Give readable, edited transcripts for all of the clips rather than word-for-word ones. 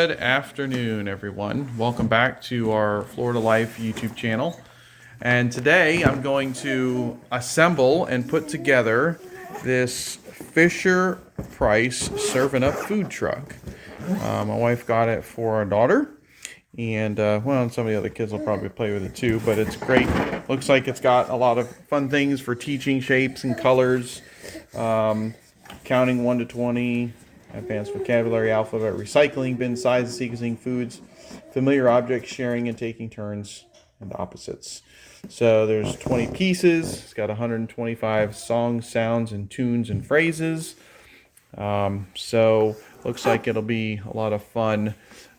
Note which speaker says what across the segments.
Speaker 1: Good afternoon, everyone. Welcome back to our Florida Life YouTube channel. And today I'm going to assemble and put together this Fisher Price Serving Up food truck. My wife got it for our daughter. And, well, some of the other kids will probably play with it too, but it's great. Looks like it's got a lot of fun things for teaching shapes and colors, counting 1 to 20, advanced vocabulary, alphabet, recycling, bin size, sequencing foods, familiar objects, sharing and taking turns, and opposites. So there's 20 pieces. It's got 125 songs, sounds, and tunes and phrases. So looks like it'll be a lot of fun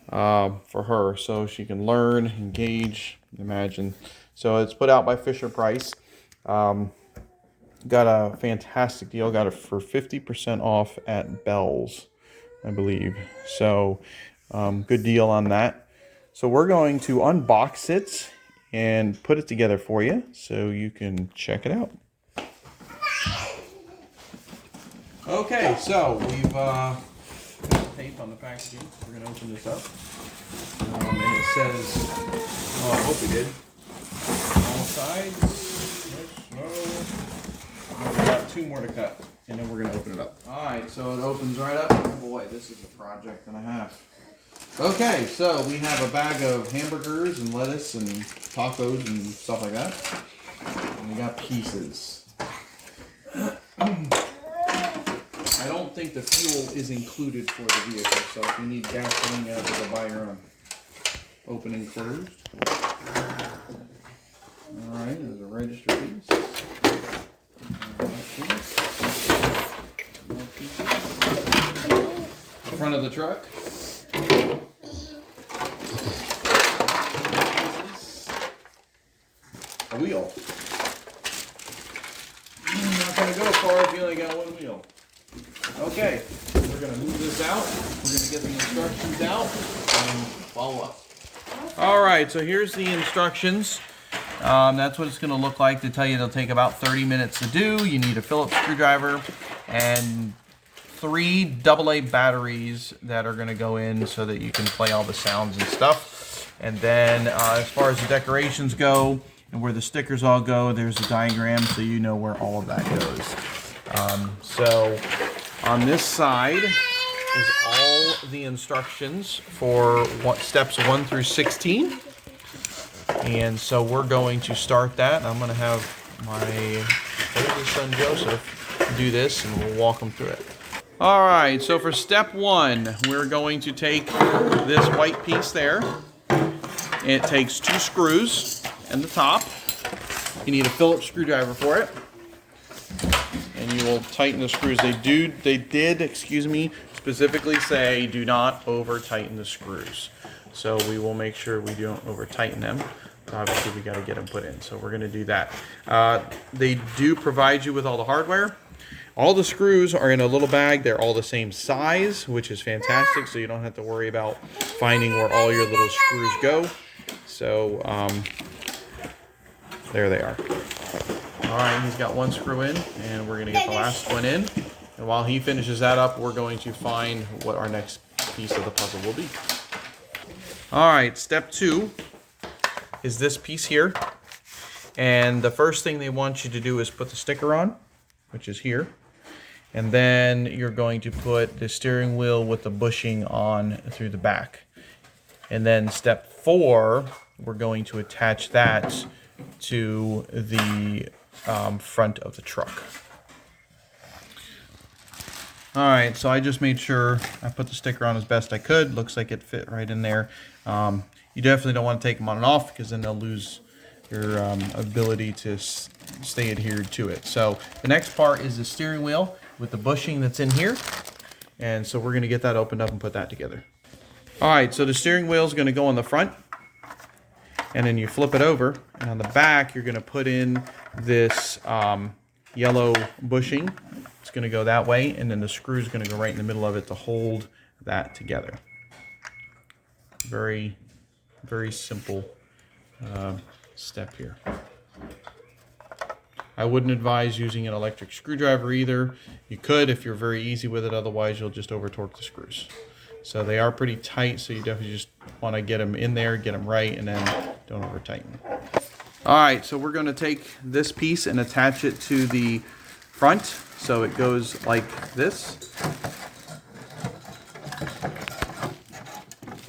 Speaker 1: for her, so she can learn, engage, imagine. So it's put out by Fisher Price. Got a fantastic deal. Got it for 50% off at Bell's, I believe. So good deal on that. So we're going to unbox it and put it together for you so you can check it out. Okay, so we've got tape on the packaging. We're going to open this up. And it says, oh, I hope we did. All sides. We've got 2 more to cut, and then we're going to open it up. Alright, so it opens right up. Oh boy, this is a project and a half. Okay, so we have a bag of hamburgers and lettuce and tacos and stuff like that. And we got pieces. I don't think the fuel is included for the vehicle, so if you need gasoline, you have to go buy your own. Open and closed. Alright, there's a register piece. The front of the truck. A wheel. You're not going to go far if you only got 1 wheel. Okay, we're going to move this out. We're going to get the instructions out and follow up. Alright, so here's the instructions. That's what it's going to look like. To tell you, it'll take about 30 minutes to do. You need a Phillips screwdriver and 3 AA batteries that are going to go in so that you can play all the sounds and stuff. And then as far as the decorations go and where the stickers all go, there's a diagram so you know where all of that goes. So on this side is all the instructions for steps 1 through 16. And so we're going to start that. I'm going to have my oldest son Joseph do this, and we'll walk him through it. All right, so for step 1, we're going to take this white piece there. It takes 2 screws in the top. You need a Phillips screwdriver for it. And you will tighten the screws. They did, specifically say do not over tighten the screws. So we will make sure we don't over tighten them. Obviously we got to get them put in, so we're going to do that. They do provide you with all the hardware. All the screws are in a little bag. They're all the same size, which is fantastic, so you don't have to worry about finding where all your little screws go. So there they are. All right, he's got 1 screw in, and we're going to get the last one in. And while he finishes that up, we're going to find what our next piece of the puzzle will be. All right, step 2 is this piece here. And the first thing they want you to do is put the sticker on, which is here. And then you're going to put the steering wheel with the bushing on through the back. And then step 4, we're going to attach that to the front of the truck. Alright, so I just made sure I put the sticker on as best I could. Looks like it fit right in there. You definitely don't want to take them on and off because then they'll lose your ability to stay adhered to it. So the next part is the steering wheel with the bushing that's in here. And so we're going to get that opened up and put that together. Alright, so the steering wheel is going to go on the front. And then you flip it over. And on the back, you're going to put in this yellow bushing. It's going to go that way, and then the screw is going to go right in the middle of it to hold that together. Very, very simple step here. I wouldn't advise using an electric screwdriver either. You could if you're very easy with it, otherwise you'll just over torque the screws. So they are pretty tight, so you definitely just want to get them in there, get them right, and then don't over tighten. All right, so we're going to take this piece and attach it to the front. So it goes like this.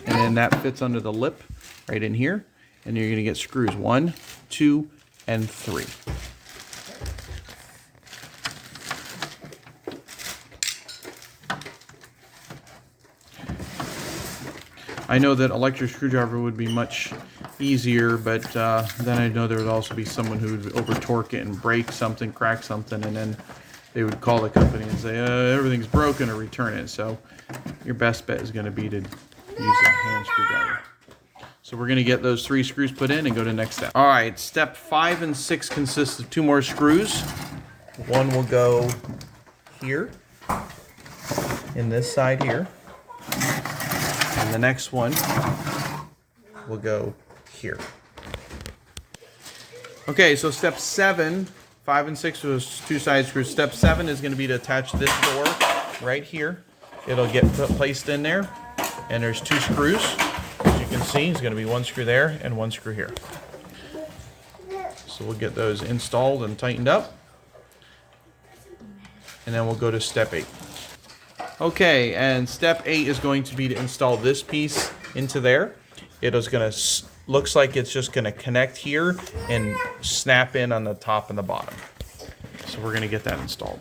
Speaker 1: And then that fits under the lip right in here. And you're going to get screws 1, 2, and 3. I know that electric screwdriver would be much easier, but then I know there would also be someone who would over torque it and break something, crack something, and then they would call the company and say everything's broken or return it. So your best bet is going to be to use a hand screwdriver. So we're going to get those 3 screws put in and go to the next step. All right, step 5 and 6 consists of 2 more screws. One will go here, in this side here. And the next one will go here. Okay, so step 7, 5 and 6 was 2 side screws. Step 7 is going to be to attach this door right here. It'll get placed in there, and there's 2 screws. As you can see, there's going to be 1 screw there and 1 screw here. So we'll get those installed and tightened up, and then we'll go to step 8. Okay, and step 8 is going to be to install this piece into there. It is going to, looks like it's just going to connect here and snap in on the top and the bottom. So we're going to get that installed.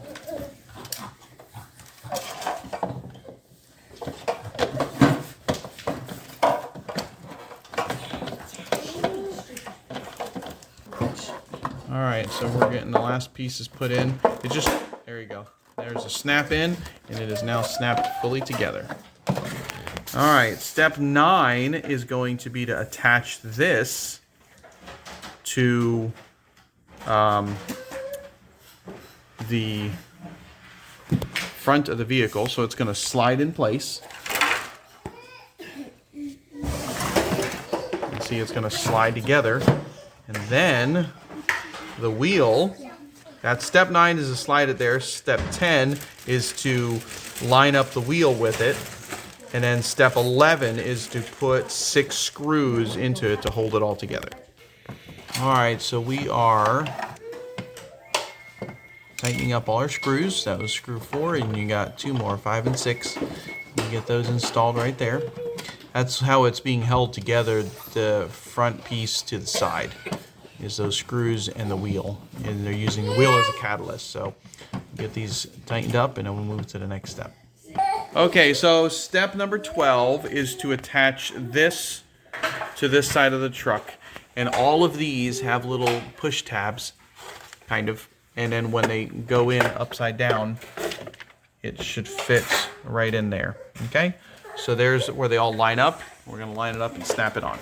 Speaker 1: All right, so we're getting the last pieces put in. It just, there you go. There's a snap in, and it is now snapped fully together. All right, step 9 is going to be to attach this to the front of the vehicle, so it's going to slide in place. You can see it's going to slide together, and then the wheel. That's step 9 is to slide it there. Step 10 is to line up the wheel with it. And then step 11 is to put 6 screws into it to hold it all together. All right, so we are tightening up all our screws. That was screw 4, and you got 2 more, 5 and 6. You get those installed right there. That's how it's being held together, the front piece to the side. Is those screws and the wheel, and they're using the wheel as a catalyst. So get these tightened up, and then we'll move to the next step. Okay, so step number 12 is to attach this to this side of the truck, and all of these have little push tabs, kind of, and then when they go in upside down, it should fit right in there. Okay, so there's where they all line up. We're going to line it up and snap it on.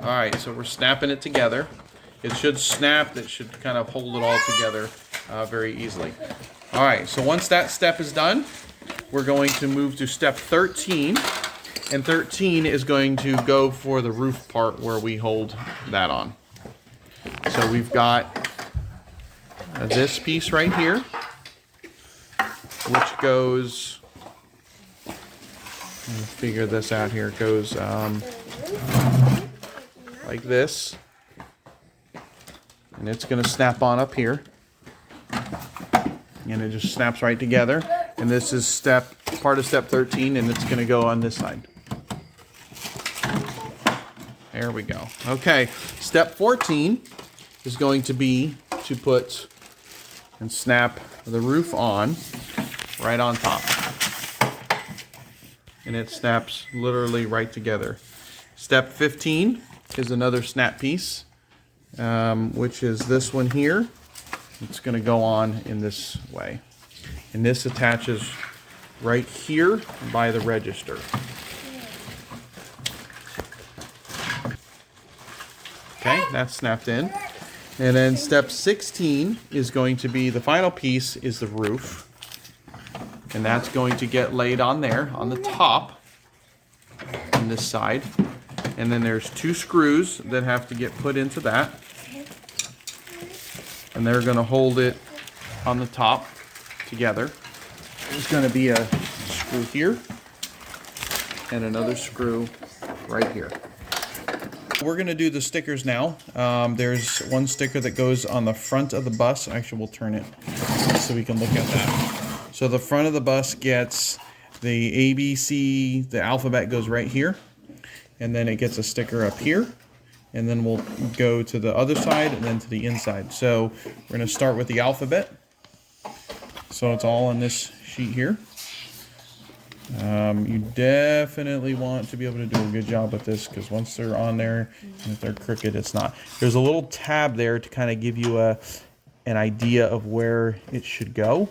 Speaker 1: All right, so we're snapping it together. It should snap. It should kind of hold it all together very easily. All right, so once that step is done, we're going to move to step 13. And 13 is going to go for the roof part where we hold that on. So we've got this piece right here, which goes, let me figure this out here, it goes like this, and it's going to snap on up here, and it just snaps right together. And this is part of step 13, and it's going to go on this side. There we go. Okay, step 14 is going to be to put and snap the roof on right on top, and it snaps literally right together. Step 15 is another snap piece, which is this one here. It's going to go on in this way, and this attaches right here by the register. Okay, that's snapped in. And then step 16 is going to be the final piece, is the roof, and that's going to get laid on there on the top on this side. And then there's 2 screws that have to get put into that. and they're going to hold it on the top together. There's going to be a screw here and another screw right here. We're going to do the stickers now. There's one sticker that goes on the front of the bus. Actually, we'll turn it so we can look at that. So the front of the bus gets the ABC, the alphabet goes right here, and then it gets a sticker up here, and then we'll go to the other side and then to the inside. So we're going to start with the alphabet. So it's all on this sheet here. You definitely want to be able to do a good job with this, because once they're on there, and if they're crooked, it's not. There's a little tab there to kind of give you an idea of where it should go.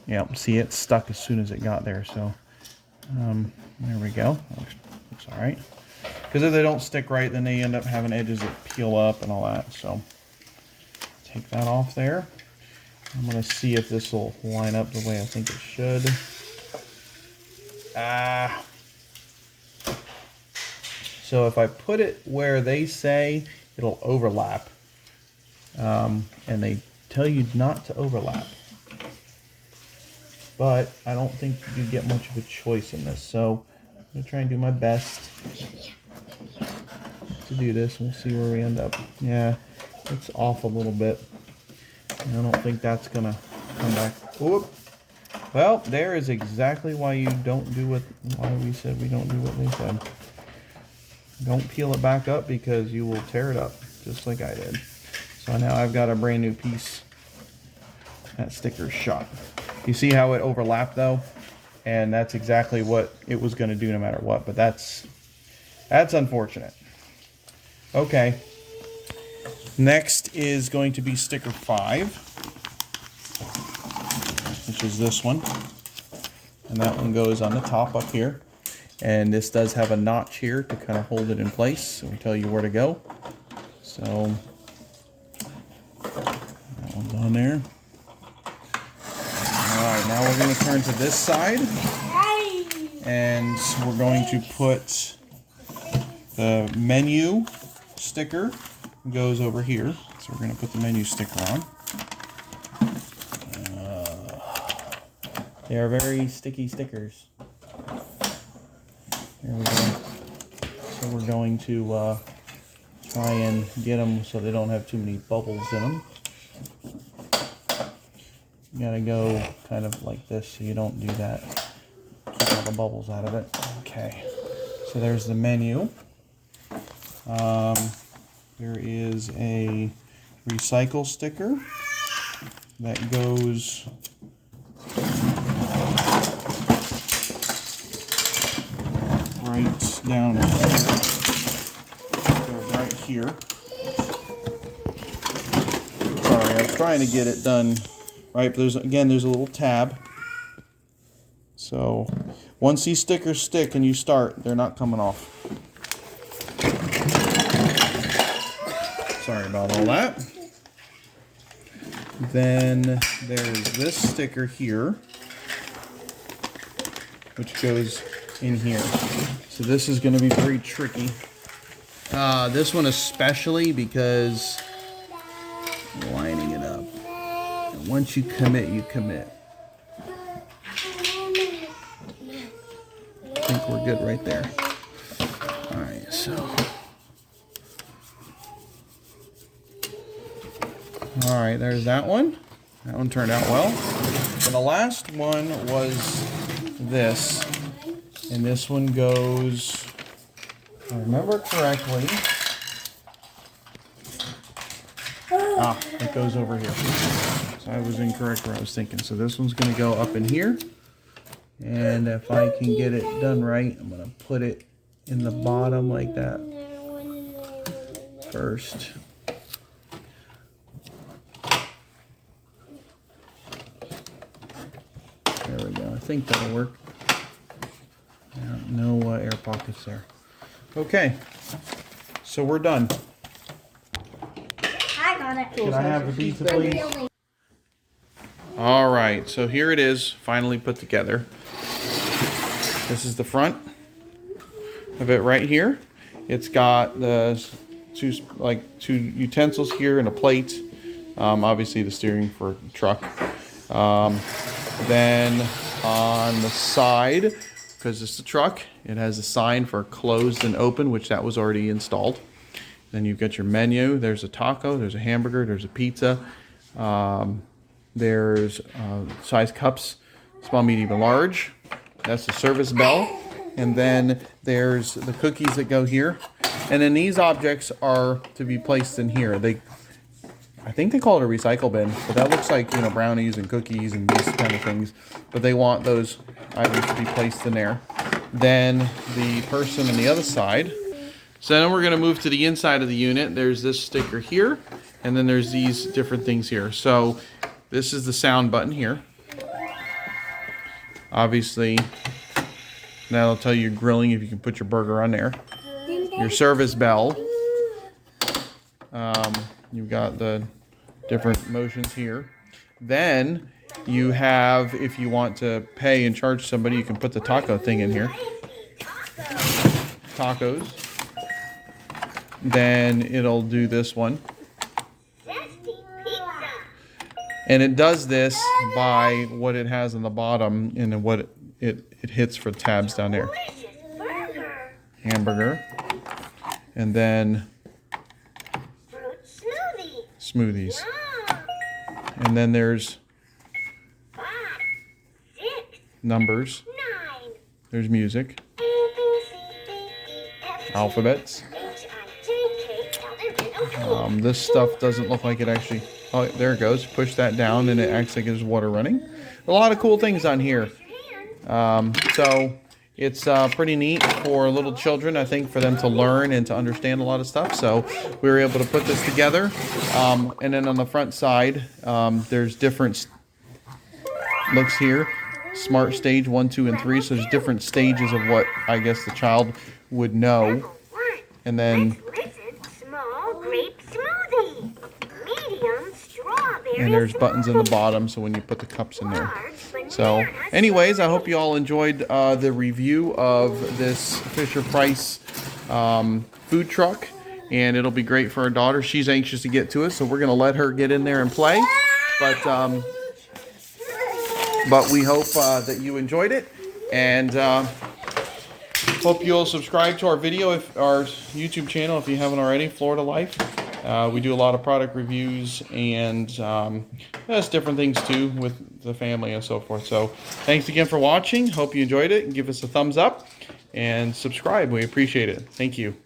Speaker 1: Yeah, see, it stuck as soon as it got there. So there we go. Looks all right. Because if they don't stick right, then they end up having edges that peel up and all that. So take that off there. I'm going to see if this will line up the way I think it should. So if I put it where they say, it'll overlap. And they tell you not to overlap. But I don't think you get much of a choice in this. So I'm going to try and do my best to do this. We'll see where we end up. Yeah, it's off a little bit. And I don't think that's going to come back. Whoop. Well, there is exactly why you don't do why we said we don't do what they said. Don't peel it back up, because you will tear it up, just like I did. So now I've got a brand new piece. That sticker's shot. You see how it overlapped though? And that's exactly what it was going to do no matter what, but that's unfortunate. Okay. Next is going to be sticker 5. Which is this one, and that one goes on the top up here, and this does have a notch here to kind of hold it in place, so we tell you where to go. So that one's on there. Alright, now we're going to turn to this side, and we're going to put the menu sticker goes over here, so we're going to put the menu sticker on. They are very sticky stickers. There we go. So we're going to try and get them so they don't have too many bubbles in them. You gotta go kind of like this so you don't do that. Keep all the bubbles out of it. Okay. So there's the menu. There is a recycle sticker that goes right down here. Go right here. Sorry, I was trying to get it done right, but there's a little tab. So once these stickers stick and you start, they're not coming off. Sorry about all that. Then there's this sticker here, which goes in here. So this is going to be very tricky. This one especially, because lining it up. And once you commit, you commit. I think we're good right there. Alright, so. Alright, there's that one. That one turned out well. And the last one was this. And this one goes, if I remember correctly, it goes over here. So I was incorrect where I was thinking. So this one's going to go up in here. And if I can get it done right, I'm going to put it in the bottom like that first. There we go. I think that'll work. No air pockets there. Okay, so we're done.
Speaker 2: I got it.
Speaker 1: Can I have the pizza, please? All right, so here it is, finally put together. This is the front of it right here. It's got the two utensils here and a plate. Obviously the steering for truck. Then on the side, because it's a truck, it has a sign for closed and open, which that was already installed. Then you've got your menu. There's a taco, there's a hamburger, there's a pizza. There's size cups, small, medium, and large. That's the service bell. And then there's the cookies that go here. And then these objects are to be placed in here. I think they call it a recycle bin, but that looks like, brownies and cookies and these kind of things. But they want those items to be placed in there. Then the person on the other side. So then we're going to move to the inside of the unit. There's this sticker here, and then there's these different things here. So this is the sound button here. Obviously, that'll tell you grilling if you can put your burger on there. Your service bell. You've got the different motions here. Then you have, if you want to pay and charge somebody, you can put the taco thing in here. Tacos. Then it'll do this one. And it does this by what it has on the bottom and then what it hits for tabs down there. Hamburger. And then smoothies. And then there's numbers. There's music. Alphabets. This stuff doesn't look like it actually... Oh, there it goes. Push that down and it acts like there's water running. A lot of cool things on here. So it's pretty neat for little children, I think, for them to learn and to understand a lot of stuff. So we were able to put this together. And then on the front side, there's different looks here. Smart stage 1, 2, and 3. So there's different stages of what I guess the child would know. And then and there's buttons in the bottom, so when you put the cups in there. So anyways, I hope you all enjoyed the review of this Fisher-Price food truck, and it'll be great for our daughter. She's anxious to get to it, so we're going to let her get in there and play. But we hope that you enjoyed it, and hope you'll subscribe to our YouTube channel if you haven't already, Florida Life. We do a lot of product reviews and just different things too with the family and so forth. So thanks again for watching. Hope you enjoyed it, and give us a thumbs up and subscribe. We appreciate it. Thank you.